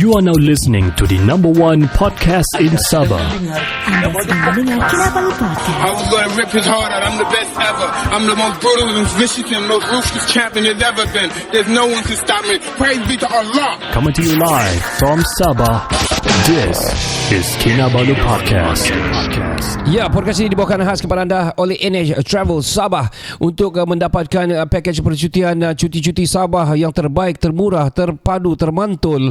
You are now listening to the number one podcast in Sabah. Anda sedang mendengar Kinabalu Podcast. I was gonna rip his heart out. I'm the best ever. I'm the most brutal and vicious and most ruthless champion there's ever been. There's no one can stop me. Praise be to Allah. Coming to you live from Sabah. This is Kinabalu Podcast. Ya, podcast ini dibawakan khas kepada anda oleh NH Travel Sabah untuk mendapatkan pakej percutian cuti-cuti Sabah yang terbaik, termurah, terpadu, termantul.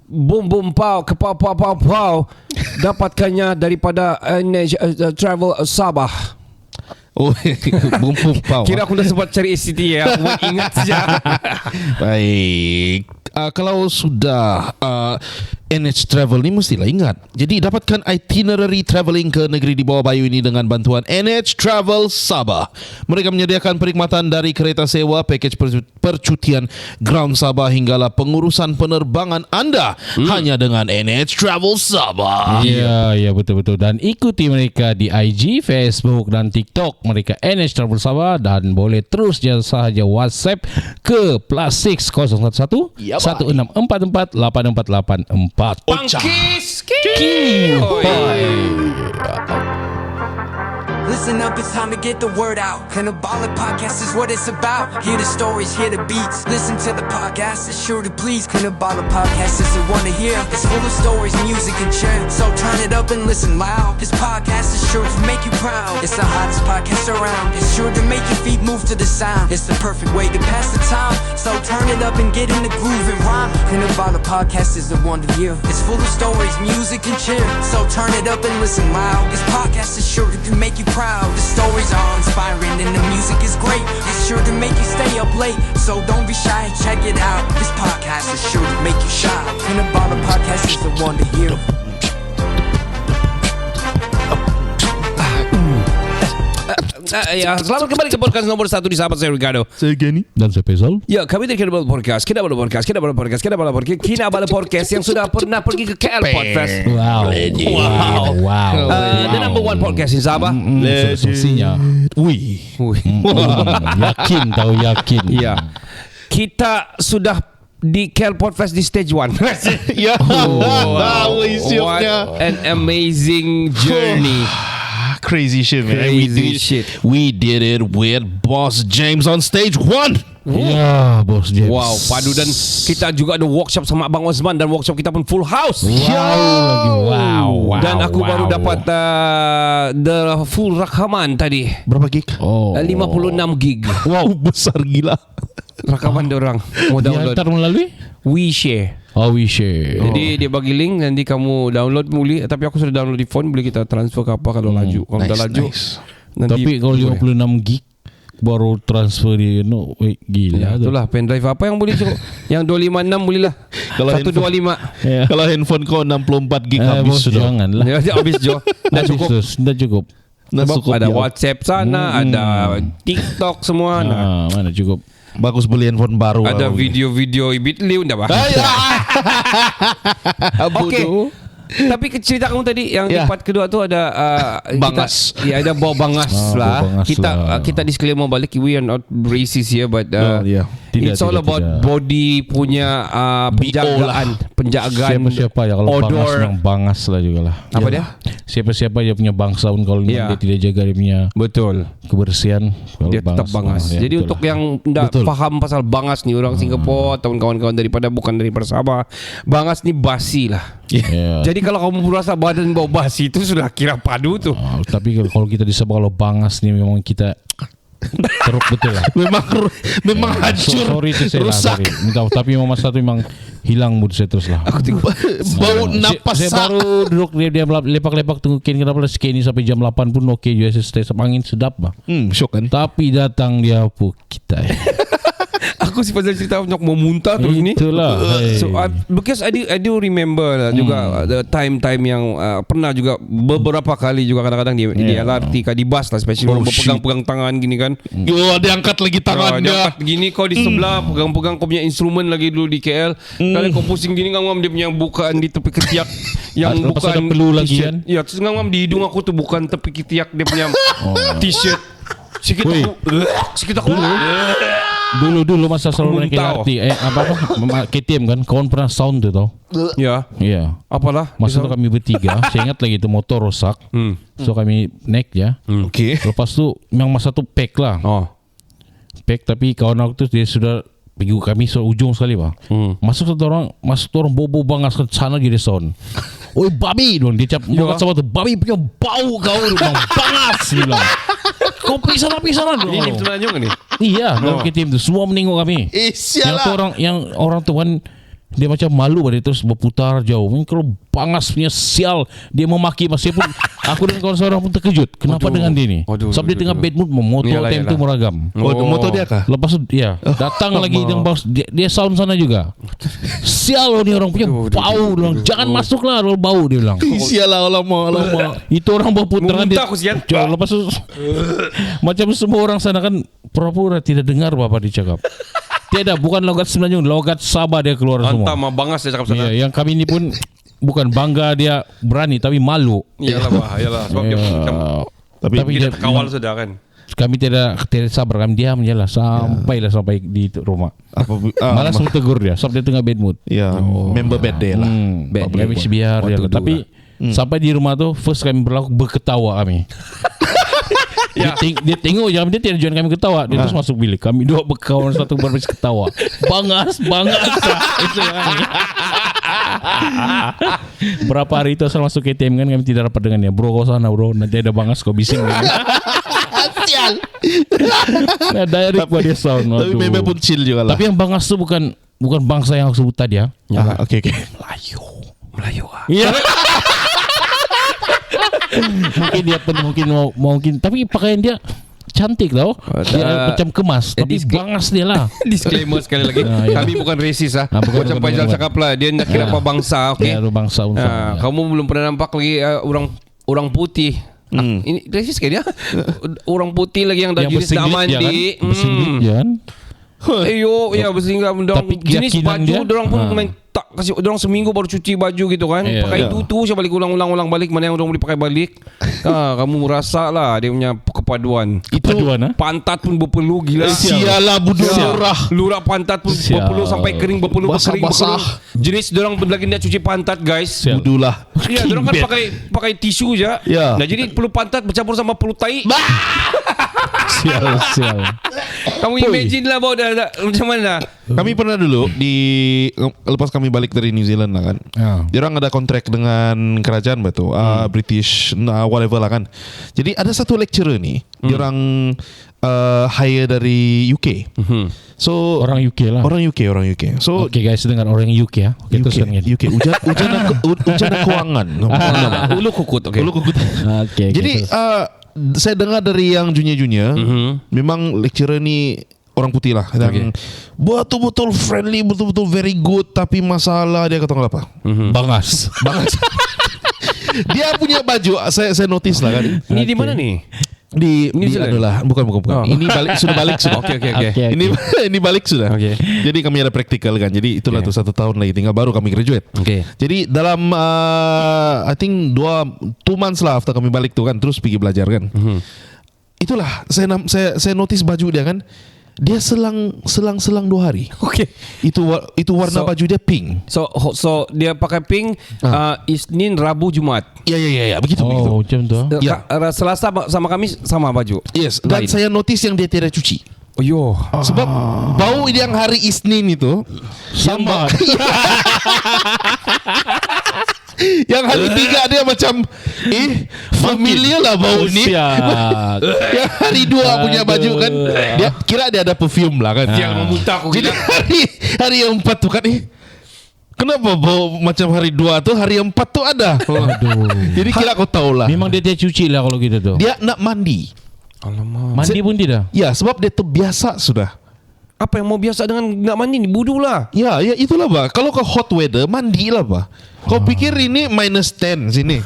Bum bum pau, kepau pau pau pau. Dapatkannya daripada NH Travel Sabah. Oh, bum bum pau. Kira aku dah sempat cari SCT ya. Aku ingat saja. Baik. Kalau sudah NH Travel ni mestilah ingat. Jadi dapatkan itinerary travelling ke negeri di bawah bayu ini dengan bantuan NH Travel Sabah. Mereka menyediakan perkhidmatan dari kereta sewa, pakej percutian ground Sabah hinggalah pengurusan penerbangan anda hanya dengan NH Travel Sabah. Ya, betul-betul. Dan ikuti mereka di IG, Facebook dan TikTok mereka NH Travel Sabah, dan boleh terus sahaja WhatsApp ke +6 011 1644 8484. Pangkis Listen up, it's time to get the word out. Kinabalu Podcast is what it's about. Hear the stories, hear the beats. Listen to the podcast, it's sure to please. Kinabalu Podcast is the one to hear. It's full of stories, music and cheer. So turn it up and listen loud. This podcast is sure to make you proud. It's the hottest podcast around. It's sure to make your feet move to the sound. It's the perfect way to pass the time. So turn it up and get in the groove and rhyme. Kinabalu Podcast is the one to hear. It's full of stories, music and cheer. So turn it up and listen loud. This podcast is sure to make you proud. The stories are inspiring and the music is great. It's sure to make you stay up late. So don't be shy, check it out. This podcast is sure to make you shy. Kinabalu Podcast is the one to hear. Ya, selamat kembali ke podcast nomor 1 di Sahabat saya Ricardo. Saya Gani. Dan saya Faisal. Ya, kami dari Kinabalu Podcast yang sudah pernah pergi ke KL Podcast. Wow. The number one podcast in Sabah. Semestinya. Yakin. Ya. Kita sudah di KL Podcast di stage 1. Ya. What an amazing journey. Crazy shit, man. Shit. We did it with Boss James on stage 1. Ya, Bos James. Wow, padu. Dan kita juga ada workshop sama Abang Osman, dan workshop kita pun full house. Wow. Dan aku baru dapat the full rakaman tadi. Berapa gig? 56 gig. Wow, besar gila. Rakaman diorang mau download Diantar melalui WeShare. WeShare. Jadi dia bagi link, nanti kamu download boleh. Tapi aku sudah download di phone, boleh kita transfer ke apa kalau laju. Kalau dah laju nanti. Tapi kalau 56 gig baru transfer dia, gila. Ya, itulah pendrive apa yang boleh cukup. Yang 256 boleh lah. Kalau 125. Kalau handphone kau 64 gig habis sudah. Janganlah. Ya, habis Jo. Dah cukup. Dah cukup. Sebab ada WhatsApp sana, ada TikTok semua. Mana cukup. Bagus beli handphone baru. Ada video-video Ibitliu ndak bah. Okey. Tapi cerita kamu tadi yang di part kedua tu ada Bangas. Ada bau bangas lah. Kita disclaimer balik, we are not racist here, but it's all about body punya penjagaan siapa ya kalau odor. bangas memang bangas lah juga lah. Apa dia? Siapa dia punya bangsa pun kalau dia tidak jaga dia punya kebersihan, dia tetap bangas. Jadi untuk yang tidak faham pasal bangas ni, orang Singapura atau kawan-kawan daripada bukan dari Sabah, bangas ni basi lah. Jadi kalau kamu merasa badan bau basi itu sudah kira padu tu. Tapi kalau kita di Sabah, kalau bangas ni memang kita teruk betul lah. Memang hancur. Sorry tu saya rusak. Tapi memang masa tu memang hilang mood saya terus lah. Aku tengok bau napas. Saya baru duduk dia lepak-lepak tunggu kenapa ni sampai jam 8 pun okey juga. Saya stay angin sedap bah. Syok kan. Tapi datang dia apa kita. Aku si pasal cerita untuk mau muntah terus ni. Itulah. So because I do remember lah juga the time yang pernah juga beberapa kali juga kadang-kadang di LRT di bus lah, especially orang berpegang-pegang tangan gini kan. Dia angkat lagi tangannya. Dia angkat gini, kau di sebelah pegang-pegang kau punya instrumen lagi dulu di KL. Kalau kau pusing gini ngam dia punya bukaan di tepi ketiak yang bukan perlu lagi kan. Ya, terus ngam di hidung aku tu bukan tepi ketiak dia punya t-shirt. Sikit aku Dulu masa selalu naik Muntah. LRT KTM kan. Kawan pernah sound tu tau. Ya. Ya. Apalah? Masa tu kami bertiga. Saya ingat lagi tu motor rosak. So kami naik ya. Okay. Lepas tu memang masa tu pack lah. Oh. Pack, tapi kawan aku tu dia sudah pergi kami ujung sekali pak. Masuk tu orang bobo bangas ke sana dia sound. Oi babi dong, dia cap muka sama tu babi punya bau kau tu bang bangas dia bilang. Kau pergi sana Ini Tanjung ni. Iya, dalam KTM tu semua menengok kami. Yang tu orang tu kan dia macam malu dia terus berputar jauh. Kalau bangas punya sial, dia memaki masih pun aku dan kawan seorang pun terkejut. Kenapa dengan dia ni? Sebab dia tengah bad mood, motor time tu meragam. Motor dia kah? Lepas tu datang lagi yang bawa dia sound sana juga. Sial ni orang punya bau dia bilang. Jangan masuk lah kalau bau dia bilang. Sial lah lama. Itu orang berputaran dia. Muntah aku sian. Lepas tu macam semua orang sana kan pura-pura tidak dengar apa dia cakap. Tiada, bukan logat Semenanjung, logat Sabah dia keluar semua. Hantam bangas dia cakap sana. Yang kami ni pun bukan bangga dia berani tapi malu. Iyalah sebab dia macam Tapi kita kawal sudah kan. kami tidak sabar, kami diam je lah sampai di rumah. Malah suruh tegur dia sebab dia tengah bad mood. Ya, member bad day lah. Bad day. Kami biar dia lah. Tapi sampai di rumah tu first kami berketawa kami. Dia tengok je, dia tidak join kami ketawa. Dia terus masuk bilik. Kami dua berkawan satu berbisa ketawa. Bangas itu kami. Berapa hari itu asal masuk KTM kan kami tidak rapat dengan dia. Bro kau sana bro, nanti ada bangas kau bising. Sial. Nah, direct buat dia sound. Tapi memang pun chill juga lah. Tapi yang bangas tu bukan bangsa yang aku sebut tadi ya. Okay. Melayu ah. Iya. Mungkin dia pun mungkin tapi pakaian dia cantik tau. Dia macam kemas tapi bangas dia lah. Disclaimer sekali lagi. Kami bukan racist ah. Bukan, Macam Faizal cakap lah, dia nak kira apa bangsa, okey. Ya, bangsa unsa. Kamu belum pernah nampak lagi orang putih. Ini racist kan ya? Orang putih lagi yang dah jenis dah mandi. Bersinglet kan? Ayo, ya bersinglet. Tapi Jenis keyakinan baju dia, dorang pun main tak kasih dorang seminggu baru cuci baju gitu kan. Pakai itu saya balik ulang balik, mana yang dorang boleh pakai balik. Kamu merasa lah dia punya kepaduan. Kepaduan pantat pun berpeluh gila. Sialah budak lurah pantat pun berpeluh sampai kering berpeluh. Jenis dorang lagi nak cuci pantat guys. Budulah. Ya, dorang kan pakai tisu je. Ya. Nah, jadi peluh pantat bercampur sama peluh tai. Sial. Kamu imagine lah bawa dah macam mana. Kami pernah dulu lepas kami balik dari New Zealand lah kan. Dia orang ada kontrak dengan kerajaan betul, British whatever lah kan. Jadi ada satu lecturer ni, dia orang hire dari UK. So orang UK lah. Orang UK. So okay guys, dengar orang UK ya. Okay, UK. Ujian keuangan. Ulu kukut. Okay. Jadi saya dengar dari yang junior, memang lecturer ni orang putih lah. Dan betul-betul friendly, betul-betul very good. Tapi masalah dia kata apa? Bangas. Dia punya baju, saya notice lah kan. Ini di mana nih? Di adalah bukan. Ini sudah balik sudah. Oke. Ini balik sudah. Okay. Jadi kami ada praktikal kan. Jadi itulah tuh 1 tahun lagi tinggal baru kami graduate. Okay. Jadi dalam I think 2 months lah after kami balik tuh kan, terus pergi belajar kan. Itulah saya notice baju dia kan. Dia selang 2 hari. Okay. Itu warna baju dia pink. So dia pakai pink Isnin, Rabu, Jumat. Ya begitu. Macam tu. Selasa sama kami sama baju. Yes. Dan saya notice yang dia tidak cuci. Sebab bau yang hari Isnin itu sama. Yang hari 3 dia macam familiar lah bau ni. Yang hari 2 punya baju kan, dia kira dia ada perfume lah kan. Yang memuntah aku. Jadi hari yang 4 tuh kan kenapa bau macam hari 2 tuh, hari yang 4 tuh ada. Jadi kira kau tahu lah. Memang dia cuci lah kalau gitu tuh. Dia nak mandi. Alamak. Mandi pun tidak. Ya, sebab dia tuh biasa sudah. Apa yang mau biasa dengan nak mandi ni? Budu lah. Ya itulah Pak. Kalau ke hot weather, mandi lah Pak. Kau pikir ini -10 sini.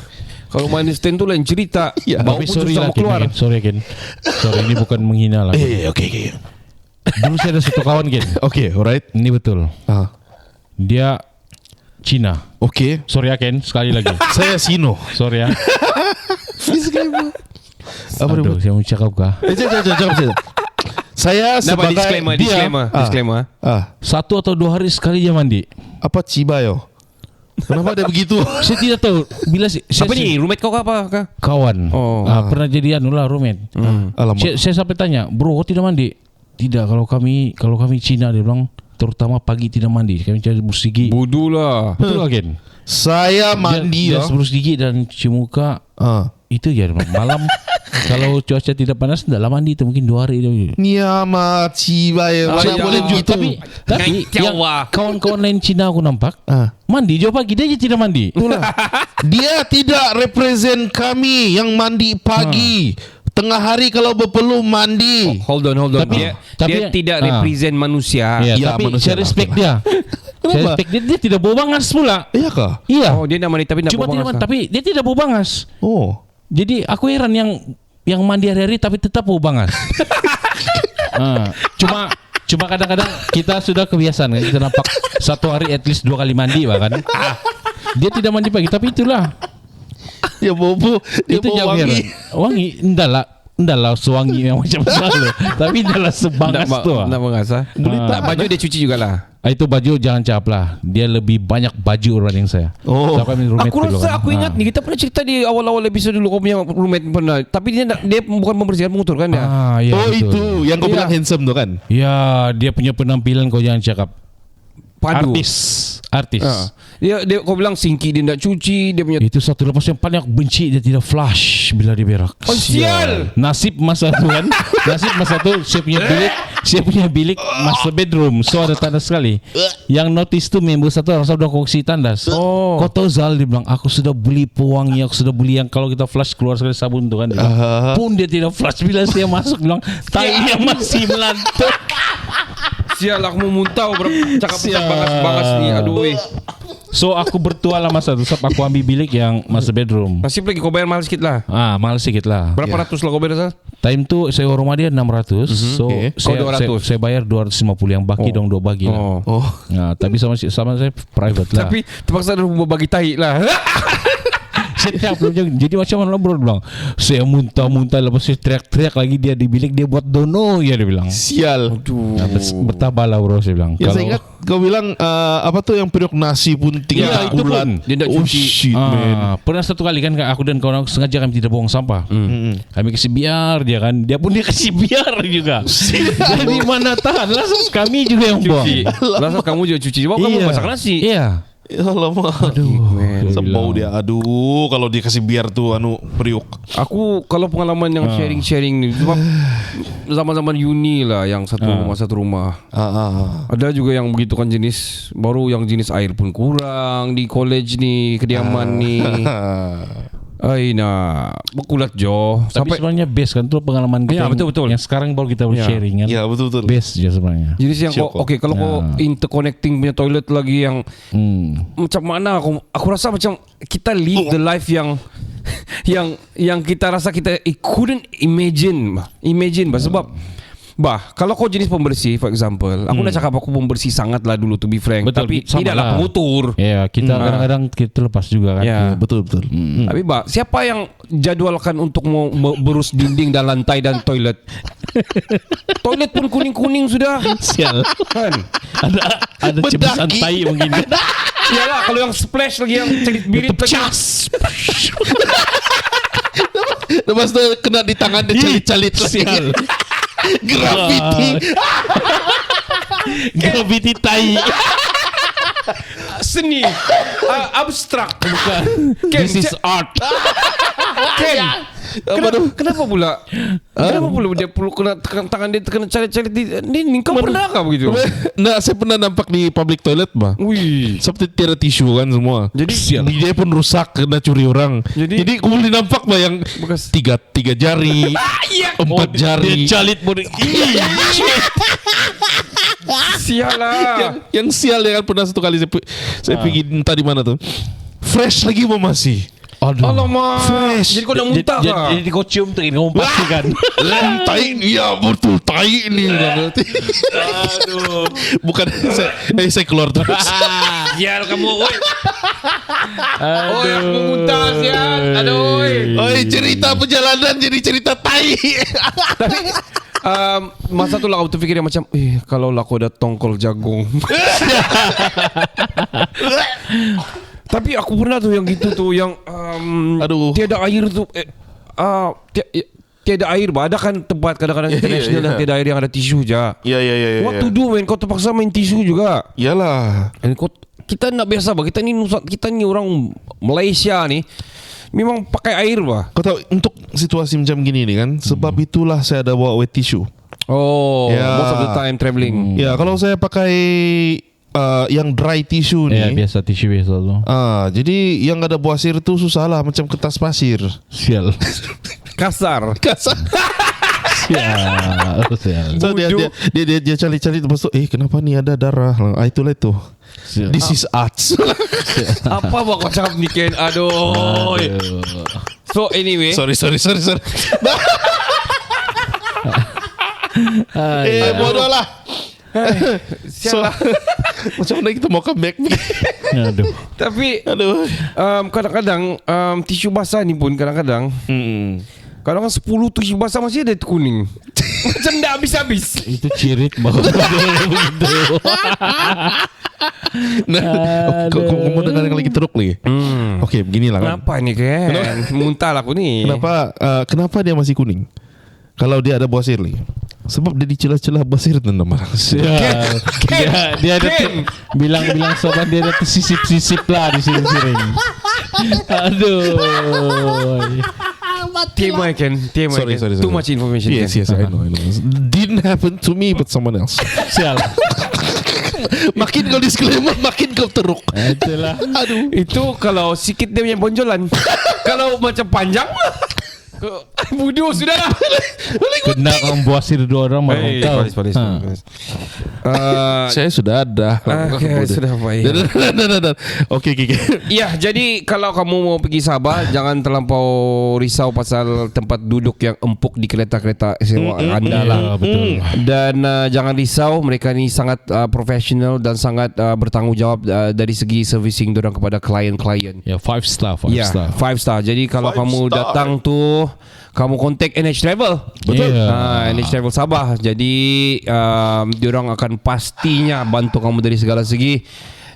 Kalau -10 tu lain cerita. Bau Tapi pun sorry susah lah mau keluar. Sorry ini bukan menghina lah. Oke. Dulu saya ada satu kawan Oke, alright. Ini betul. Dia Cina. Oke. Sorry ya Ken, sekali lagi. Saya Sino. Sorry ya. Apa Aduh, saya mau cakap kah? Jangan. Saya sebagai disclaimer. 1 atau 2 hari sekali dia mandi. Apa cibayo? Kenapa dia begitu? Saya tidak tahu. Bila Apa ni? Roommate kau ke apa? kawan pernah jadi roommate. Alamak. Saya sampai tanya, bro, kau tidak mandi? Tidak, kalau kami Cina, dia bilang, terutama pagi tidak mandi. Kami cari bersih gigi. Bodoh lah. Betul kan? Saya mandi Just bersih gigi dan cuci muka. Itu je malam. Kalau cuaca tidak panas, tidaklah mandi tu, mungkin 2 hari dia. Niama cibayo. Mana boleh gitu. Tapi yang kawan-kawan lain Cina aku nampak mandi jauh pagi, dia je tidak mandi. Dia tidak represent kami yang mandi pagi. Tengah hari kalau berpeluh mandi. Hold on. Tapi- Dia tidak represent manusia. Ya, tapi manusia saya respect dia. Saya respect dia tidak bau bangas pula. Iya kah? Iya. Oh, dia nak mandi tapi nak Cuma buang tidak bangas. mandi, tapi dia tidak bau bangas. Oh. Jadi aku heran yang mandi hari-hari tapi tetap bau bangas. Cuma kadang-kadang kita sudah kebiasaan kan, kita nampak 1 hari at least 2 kali mandi bahkan. Dia tidak mandi pagi, tapi itulah. Dia bobo. Dia Itu bau yang wangi. heran. Wangi endahlah sewangi yang macam selalu. Tapi endahlah sebangas tu. Nak bangas baju dia cuci jugalah. Itu baju jangan cap lah. Dia lebih banyak baju dibanding saya. Oh. Sampai roommate Aku dulu rasa kan. aku ingat ni kita pernah cerita di awal-awal episod dulu kau punya roommate pernah. Tapi dia bukan membersihkan motor kan dia. Ya, Oh betul. itu yang kau Iya. bilang handsome tu kan? Ya, dia punya penampilan kau jangan cakap. Padu. Artis. Dia kau bilang sinki dia tak cuci, dia punya Itu satu lepas yang paling aku benci, dia tidak flush bila dia berak. Oh, sial. Nasib masa tu kan. Nasib masa tu saya punya bilik master bedroom. So ada tandas sekali. Yang notice tu member satu rasa udah koleksi tandas. Kau tahu Zal, dia bilang aku sudah beli pewangi, aku sudah beli yang kalau kita flush keluar sekali sabun tu kan. Dia bilang, pun dia tidak flush bila saya masuk, bilang tainya masih melantur. sial aku mau muntah cakap bangas ni. Aduh. So aku bertua lah masa tu, sebab aku ambil bilik yang master bedroom. Nasib lagi kau bayar mahal sikit lah. Mahal sikit lah. Berapa ratus lah kau bayar Sal? Time tu sewa rumah dia 600. So Kau 200. saya bayar 250, yang baki dong 2 bagi lah. Oh. Tapi sama saya private lah. Tapi terpaksa ada bagi tahi lah. Jadi macam mana bro, bilang saya muntah-muntah, lepas saya teriak-teriak lagi, dia di bilik dia buat dono ya, dia bilang. Sial. Bertabah lah bro, saya bilang. Ya saya ingat kau bilang apa tuh yang periuk nasi pun 3 itu bulan. pun. Dia tak Oh cuci. shit man. Pernah satu kali kan aku dan kawan aku sengaja kami tidak buang sampah. Kami kasih biar dia kan, dia pun dia kasih biar juga. Jadi mana tahan, langsung kami juga yang buang. Cuci. Langsung kamu juga cuci. Sebab kamu masak nasi. Iya. Alamak. Aduh. Sebau dia. Aduh, kalau dia kasih biar tuh periuk. Aku kalau pengalaman yang sharing-sharing ni sebab zaman-zaman uni lah yang satu rumah. Ada juga yang begitu kan jenis, baru yang jenis air pun kurang di college ni, kediaman ni. Ai nak berkulat jo. Tapi sebenarnya best kan tu pengalaman kita. Ya, betul-betul. Yang sekarang baru kita sharing kan. Ya betul-betul. Best je sebenarnya. Jenis yang okey kalau kau interconnecting punya toilet lagi yang macam mana aku rasa macam kita live the life yang yang kita rasa kita couldn't imagine sebab kalau kau jenis pembersih for example, aku nak cakap aku pembersih sangat lah dulu to be frank. Betul, tapi sama tidaklah lah. pengutur. Ya, kita kadang-kadang kita lepas juga kan. Ya. Betul. Tapi siapa yang jadwalkan untuk mau berus dinding dan lantai dan toilet? Toilet pun kuning-kuning sudah. Sial. Kan? Ada cebisan tai mungkin. Iyalah kalau yang splash lagi yang celit birit lagi. Lepas tu kena di tangan dia calit-calit lagi. Graffiti. Gravity tai. Seni abstrak bukan. This is art. Ken. Kenapa pula dia perlu kena tekan tangan dia, kena calit-calit ni kau pernah kah begitu? Nah, saya pernah nampak di public toilet bah. Wih. Seperti tiada tisu kan semua. Jadi dia pun rusak, kena curi orang. Jadi aku boleh nampak bah yang bekas tiga jari, 4 jari. Dia calit pun. sial lah. Yang sial ya kan, pernah satu kali saya pergi entah di mana tuh. Fresh lagi masih. Alamak. Fresh. Jadi kau dah muntah kah? Jadi kau cium tu, kau pastikan. Tai ni ya betul, tai ni. Aduh. Bukan saya keluar terus. Sial kamu, oi. Oi, aku muntah sial. Aduh. Oi, cerita perjalanan jadi cerita tai. Masa tu lah aku terfikir macam kalau lah aku ada tongkol jagung. Tapi aku pernah tu yang gitu tu, yang Aduh. tiada air tu, tiada air bah. Ada kan tempat kadang-kadang international yang tiada air, yang ada tisu je. Ya. What to do man? Kau terpaksa main tisu juga. Yalah. Dan kita nak biasa bah. Kita ni orang Malaysia ni memang pakai air bah. Kau tahu untuk situasi macam gini ni kan, sebab itulah saya ada bawa wet tissue. Oh, Ya. most of the time travelling. Ya, kalau saya pakai yang dry tissue ni, Ya, biasa tisu biasa tu. jadi yang ada buasir tu susah lah, macam kertas pasir. Sial. Kasar. Kasar. Sial. So dia cari-cari lepas tu, kenapa ni ada darah? Itulah itu. Sial. This is arts. Apa buat kau cakap ni Ken? Aduh. So anyway, sorry. Bodoh lah. So, macam mana kita mau comeback? Aduh. tapi Aduh. kadang-kadang tisu basah ni pun kadang-kadang kadang-kadang 10 tisu basah masih ada kuning. Macam dah habis-habis. Itu cirit baru begitu. Kau mau dengar yang lagi teruk lagi? Okey, beginilah kan. Kenapa ni Ken? Muntah lah aku ni. Kenapa dia masih kuning? Kalau dia ada buasir lagi. Sebab dia dicelah-celah buasir tentang marah. Sial. Dia ada bilang sobat dia ada sisip-sisip lah di sini-sini. Aduh. TMI Ken. Sorry. Too much information. Yes, I know. Didn't happen to me but someone else. Sial. Makin kau disclaimer, makin kau teruk. Itulah. Aduh. Itu kalau sikit dia punya bonjolan. Kalau macam panjang bodoh sudah lah. Kena kau buasir dua orang baru tahu. Polis. Saya sudah ada. Okay, sudah baik. Okey. Ya, jadi kalau kamu mau pergi Sabah, jangan terlampau risau pasal tempat duduk yang empuk di kereta-kereta sewa anda lah. Betul. Dan jangan risau, mereka ni sangat profesional dan sangat bertanggungjawab dari segi servicing diorang kepada klien-klien. Ya, 5 star. Ya, 5 star. Jadi kalau kamu datang tu, kamu kontak NH Travel. Betul. NH Travel Sabah. Jadi diorang akan pastinya bantu kamu dari segala segi.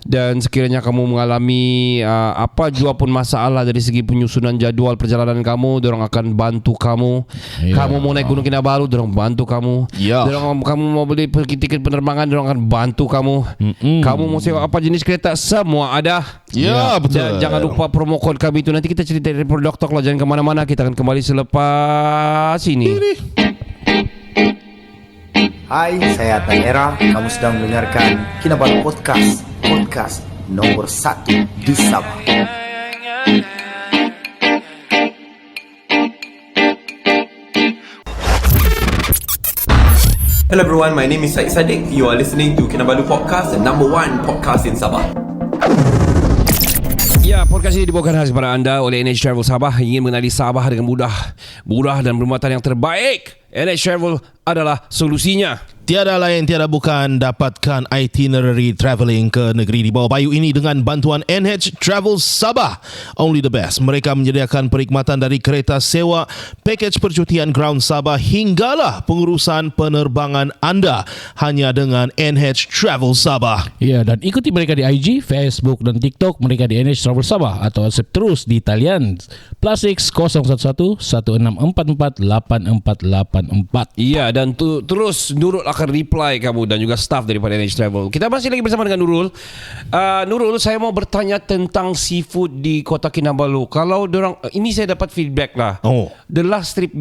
Dan sekiranya kamu mengalami apa jua pun masalah dari segi penyusunan jadual perjalanan kamu, diorang akan bantu kamu. Kamu mau naik Gunung Kinabalu, diorang bantu kamu. Kamu mau beli tiket penerbangan, diorang akan bantu kamu. Kamu mau sewa apa jenis kereta, semua ada. Ya, betul. Dan jangan lupa promo kod kami itu. Nanti kita cerita dari Produk Talk lah. Jangan kemana-mana. Kita akan kembali selepas ini. Hai, saya Tanera. Kamu sedang mendengarkan Kinabalu Podcast nomor 1 di Sabah. Hello everyone, my name is Syed Saddiq. You are listening to Kinabalu Podcast, the number 1 podcast in Sabah. Ya, podcast ini dibawakan khas kepada anda oleh NH Travel Sabah. Ingin mengenali Sabah dengan mudah dan bermuatan yang terbaik, NH Travel adalah solusinya. Tiada lain tiada bukan dapatkan itinerary travelling ke negeri di bawah bayu ini dengan bantuan NH Travel Sabah. Only the best. Mereka menyediakan perkhidmatan dari kereta sewa, pakej percutian ground Sabah hinggalah pengurusan penerbangan anda hanya dengan NH Travel Sabah. Ya, dan ikuti mereka di IG, Facebook dan TikTok. Mereka di NH Travel Sabah atau WhatsApp terus di talian +6 011 1644 8484. Iya, dan terus Nurul akan reply kamu dan juga staff daripada NH Travel. Kita masih lagi bersama dengan Nurul. Nurul, saya mau bertanya tentang seafood di Kota Kinabalu. Kalau dorang, ini saya dapat feedback lah. The last trip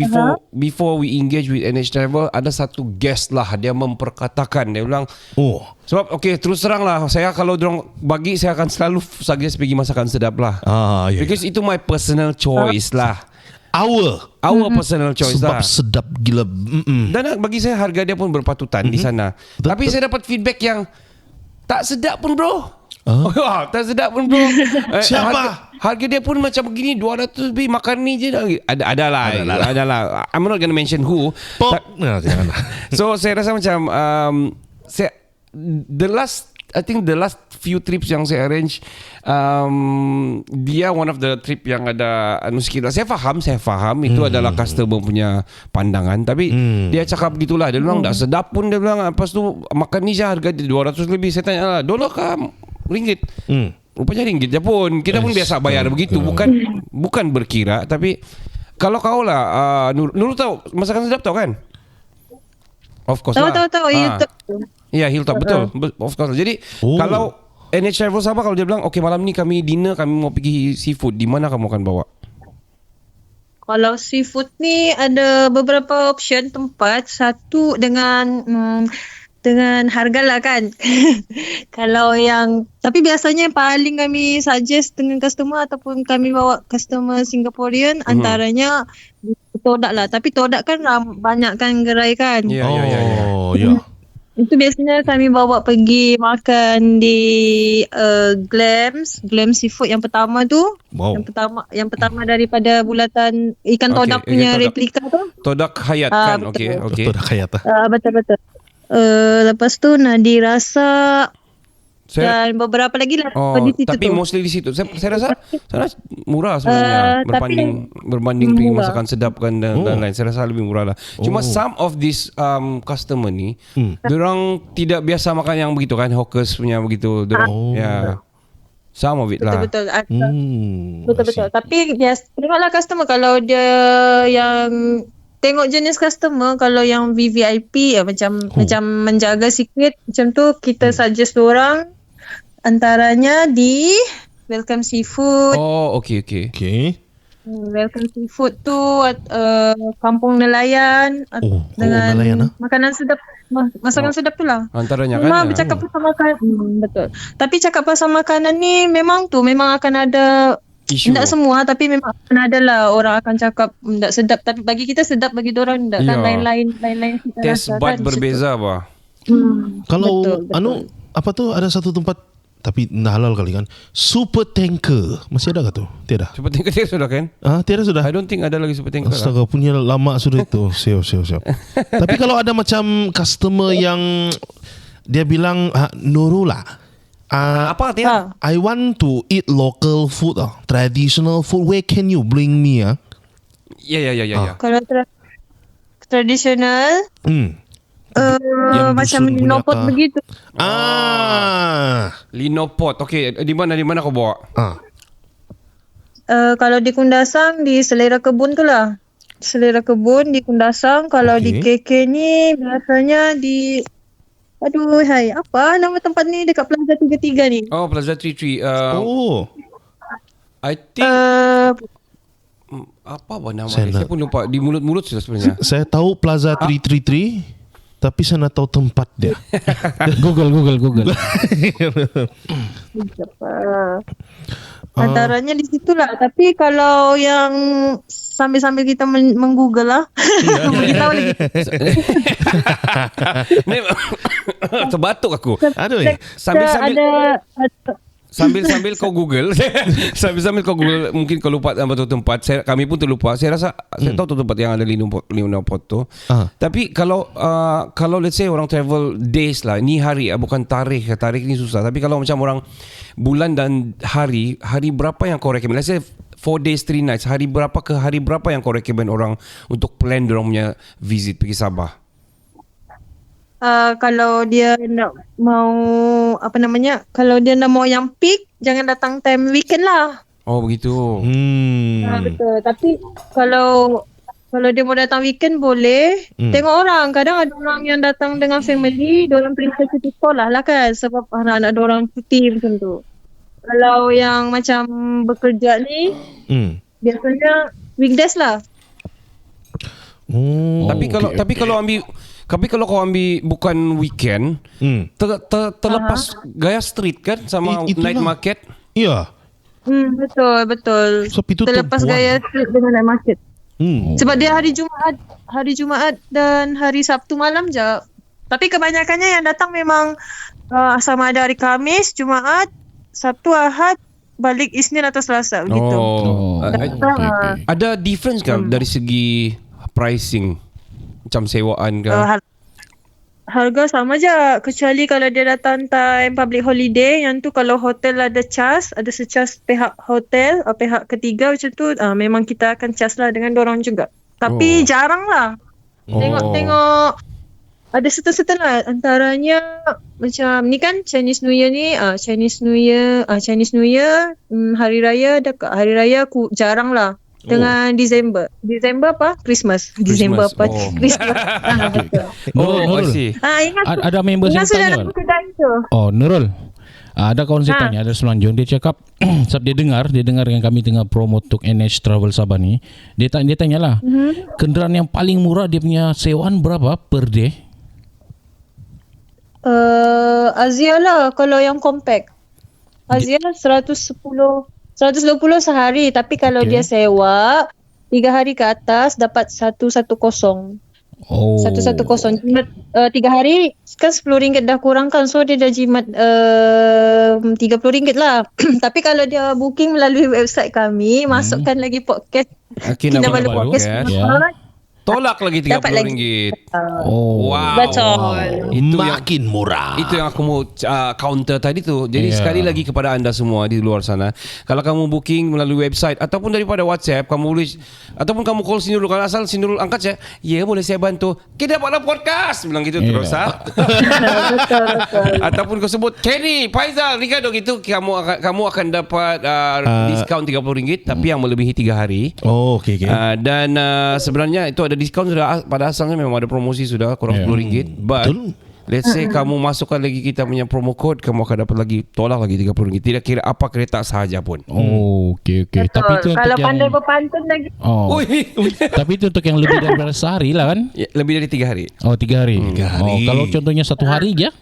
before we engage with NH Travel, ada satu guest lah, dia memperkatakan, dia bilang, sebab terus terang lah, saya kalau dorang bagi, saya akan selalu suggest pergi masakan sedap lah. Because itu my personal choice lah. Our personal choice sebab lah. sedap gila. Dan bagi saya harga dia pun berpatutan di sana. Tapi saya dapat feedback yang tak sedap pun bro. Tak sedap pun bro. Siapa? Harga dia pun macam begini, 200 lebih makan ni je. Adalah. I'm not gonna mention who. Janganlah. So saya rasa macam the last I think the last few trips yang saya arrange, dia one of the trip yang ada sekitar. Saya faham itu adalah customer punya pandangan, tapi dia cakap begitulah. Dia bilang tak sedap pun, dia bilang. Lepas tu makan ni je harga 200 lebih. Saya tanya lah, $, kah ringgit? Rupanya ringgit je pun. Kita pun biasa bayar begitu, bukan berkira. Tapi kalau kau lah, Nurul tahu masakan sedap tahu kan? Of course lah. Tahu. Ya, Hilltop, betul. Of course. Jadi kalau NH Travel Sabah, kalau dia bilang okay, malam ni kami dinner, kami mau pergi seafood, di mana kamu akan bawa? Kalau seafood ni ada beberapa option tempat. Satu dengan harga lah kan. Kalau yang, tapi biasanya yang paling kami suggest dengan customer ataupun kami bawa customer Singaporean, antaranya Todak lah. Tapi Todak kan banyak kan gerai kan. Ya. Itu biasanya kami bawa pergi makan di Glam Seafood yang pertama tu. Yang pertama daripada bulatan ikan todak punya Todak. replika tu. Todak Hayat kan? Okay. Todak Hayat. Betul. Lepas tu Nadi Rasa dan beberapa lagi lah di situ tapi tu. mostly di situ. Saya rasa murah sebenarnya berbanding pergi masakan sedap kan dan lain. Saya rasa lebih murah lah. Cuma some of this customer ni, diorang tidak biasa makan yang begitu kan, hawkers punya begitu. Ya. Some of it lah. Betul. Betul. Tapi tengoklah customer, kalau dia yang tengok jenis customer, kalau yang VVIP macam menjaga sikit macam tu, kita suggest orang antaranya di Welcome Seafood. Okay. Welcome Seafood tu Kampung Nelayan dengan Nelayan, makanan sedap, masakan sedap tu lah. Antaranya memang kan. Bercakap pasal makanan, betul. Tapi cakap pasal makanan ni memang akan ada isu. Tak semua, tapi memang akan ada lah orang akan cakap tak sedap, tapi bagi kita sedap, bagi orang tak. Dan lain-lain kita taste rasa bud kan, berbeza apa. Kalau betul. apa tu, ada satu tempat tapi halal kali kan, Super Tanker masih ada ke tu? Tiada. Super Tanker sudah kan? Tiada sudah. I don't think ada lagi Super Tanker. Astaga, punya lama sudah itu. Siap. Tapi kalau ada macam customer yang dia bilang Nurul lah, apa artinya? I want to eat local food, traditional food. Where can you bring me? Ya. Kalau tradisional, macam Linopot begitu. Linopot. Okay, di mana kau bawa? Kalau di Kundasang, di Selera Kebun tu lah. Selera Kebun di Kundasang. Kalau di KK ni biasanya di apa nama tempat ni dekat Plaza 33 ni? Plaza 33. I think apa nama saya pun lupa. Di mulut-mulut sudah sebenarnya. Saya tahu Plaza 333, tapi saya nak tahu tempat dia. Google. Antaranya di situ lah. Tapi kalau yang sambil-sambil kita menggoogle lah, beritahu lagi. Terbatuk aku. Aduh. Sambil kau Google, mungkin kau lupa satu tempat. Kami pun terlupa. Saya rasa saya tahu tu tempat yang ada Linopot tu. Tapi kalau let's say orang travel days lah, ni hari, bukan tarikh ni susah. Tapi kalau macam orang bulan dan hari berapa yang kau recommend? Let's say 4 days 3 nights. Hari berapa yang kau recommend orang untuk plan dorang punya visit pergi Sabah? Kalau dia nak mau kalau dia nak mau yang peak, jangan datang time weekend lah. Begitu. Betul. Tapi kalau dia mau datang weekend boleh. Tengok orang. Kadang ada orang yang datang dengan family, diorang pergi cuti sekolah lah kan, sebab anak-anak diorang cuti macam tu. Kalau yang macam bekerja ni, biasanya weekdays lah. Tapi kalau kau ambil bukan weekend, terlepas gaya street kan sama night market. Iya. Betul. Terlepas gaya street dengan night market. Sebab dia hari Jumaat dan hari Sabtu malam je. Tapi kebanyakannya yang datang memang sama ada hari Khamis, Jumaat, Sabtu, Ahad, balik Isnin atau Selasa begitu. Ada difference kan dari segi pricing? Macam sewaan ke? harga sama je, kecuali kalau dia datang time public holiday, yang tu kalau hotel ada secas pihak hotel, pihak ketiga macam tu, memang kita akan cas lah dengan dorang juga. Tapi jarang lah. Tengok ada certain lah, antaranya macam ni kan Chinese New Year ni, Chinese New Year, Hari Raya dekat Hari Raya jarang lah. Dengan Disember apa? Christmas. Christmas. Betul. Nurul. Ingat ada member saya tanya. Nurul. Ada kawan saya tanya, ada selanjung dia cakap sebab dia dengar yang kami tengah promote untuk NH Travel Sabah ni, dia tanyalah, kenderaan yang paling murah dia punya sewaan berapa per day? Azia lah kalau yang compact. Azia 120 sehari, tapi kalau dia sewa 3 hari ke atas dapat 110. 110. 3 hari kan RM10 dah kurang kan, so dia dah jimat RM30 lah. Tapi kalau dia booking melalui website kami, masukkan lagi podcast Kinabalu Podcast, tolak lagi RM30. Wow. Betul. Itu makin murah. Itu yang aku mau counter tadi tu. Jadi sekali lagi kepada anda semua di luar sana, kalau kamu booking melalui website ataupun daripada WhatsApp, kamu boleh, ataupun kamu call Sinurul, kalau asal Sinurul angkat ya boleh saya bantu, Kinabalu Podcast, bilang gitu terus betul. Ataupun kau sebut Kenny, Faizal, Ricardo gitu, kamu akan dapat diskaun RM30, tapi yang melebihi 3 hari. Okay. Dan sebenarnya itu ada diskaun sudah, pada asalnya memang ada promosi sudah kurang RM10, but let's say kamu masukkan lagi kita punya promo code, kamu akan dapat lagi tolak lagi RM30, tidak kira apa kereta sahaja pun. Okay. Tapi itu kalau pandai berpantun lagi. Tapi itu untuk yang lebih daripada sehari lah kan? Lebih dari 3 hari. 3 hari. Kalau contohnya 1 hari je?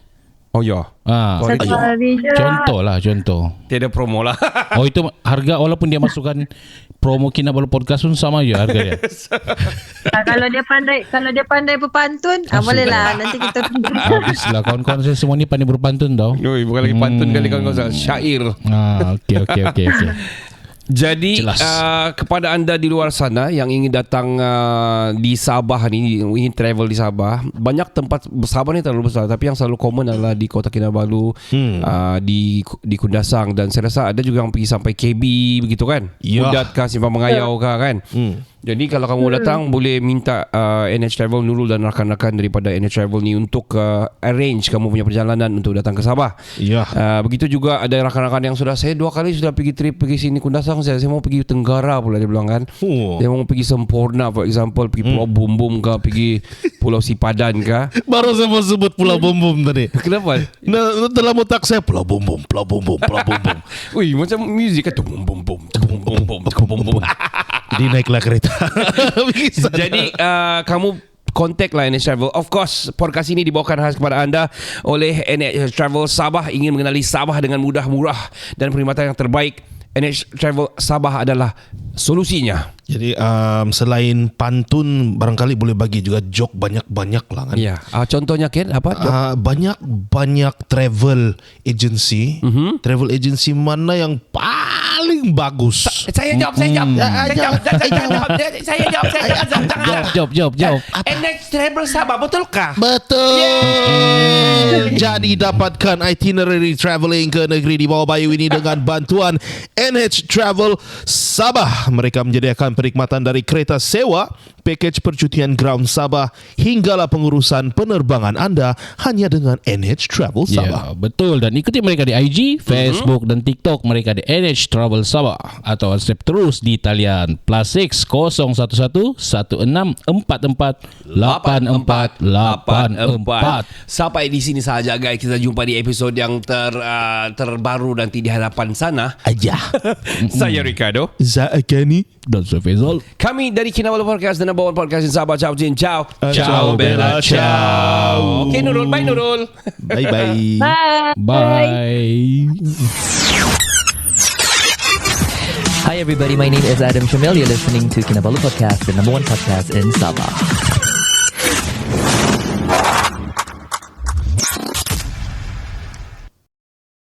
Satu hari je. Contoh. Tiada promo lah. Itu harga walaupun dia masukkan promo Kinabalu Podcast pun sama je harga dia. Kalau dia pandai berpantun, boleh lah. Nanti kita habislah kawan-kawan saya semua ni pandai berpantun tau. Bukan lagi pantun kali kawan-kawan, syair. Okay. Jadi kepada anda di luar sana yang ingin datang di Sabah ni, ingin travel di Sabah, banyak tempat. Sabah ni terlalu besar, tapi yang selalu common adalah di Kota Kinabalu, di Kundasang, dan saya rasa ada juga yang pergi sampai KB begitu kan, Mudat kah, Simpang Mengayau kah kan. Jadi kalau kamu datang, boleh minta NH Travel, Nurul dan rakan-rakan daripada NH Travel ni untuk arrange kamu punya perjalanan untuk datang ke Sabah. Begitu juga ada rakan-rakan yang saya 2 kali sudah pergi trip pergi sini Kundasang, saya mau pergi Tenggara pula, dia bilang kan. Dia mau pergi Sempurna for example, pergi Pulau Bumbum kah, pergi Pulau Sipadan kah. Baru saya mau sebut Pulau Bumbum tadi. Kenapa? Dalam otak saya Pulau Bumbum. Wih, macam muzik kan, bum. Jadi naiklah kereta. Jadi kamu contact lah NH Travel. Of course, podcast ini dibawakan khas kepada anda oleh NH Travel Sabah. Ingin mengenali Sabah dengan mudah, murah dan perkhidmatan yang terbaik, NH Travel Sabah adalah solusinya. Jadi selain pantun, barangkali boleh bagi juga joke banyak-banyak lah kan. Contohnya Ken, apa? Banyak travel agency. Travel agency mana yang paling bagus? Saya jawab. Jawab. NH Travel Sabah, betulkah? Betul. Jadi dapatkan itinerary travelling ke negeri di bawah bayu ini dengan bantuan NH Travel Sabah. Mereka menyediakan perkhidmatan dari kereta sewa, pakej percutian ground Sabah, hinggalah pengurusan penerbangan anda hanya dengan NH Travel Sabah. Betul, dan ikuti mereka di IG, Facebook dan TikTok mereka di NH Travel Sabah, atau WhatsApp terus di talian +6 011 1644 8484. Sampai di sini sahaja guys, kita jumpa di episod yang terbaru nanti di hadapan sana aja. Saya Ricardo, saya Kenny, dan saya Faizal. Kami dari Kinabalu Podcast, the number one podcast in Sabah. Ciao Jin, ciao. Ciao Bella, ciao. Okay Nurul, bye Nurul. Bye. Bye. Hi everybody, my name is Adam Shamil. You're listening to Kinabalu Podcast, the number one podcast in Sabah.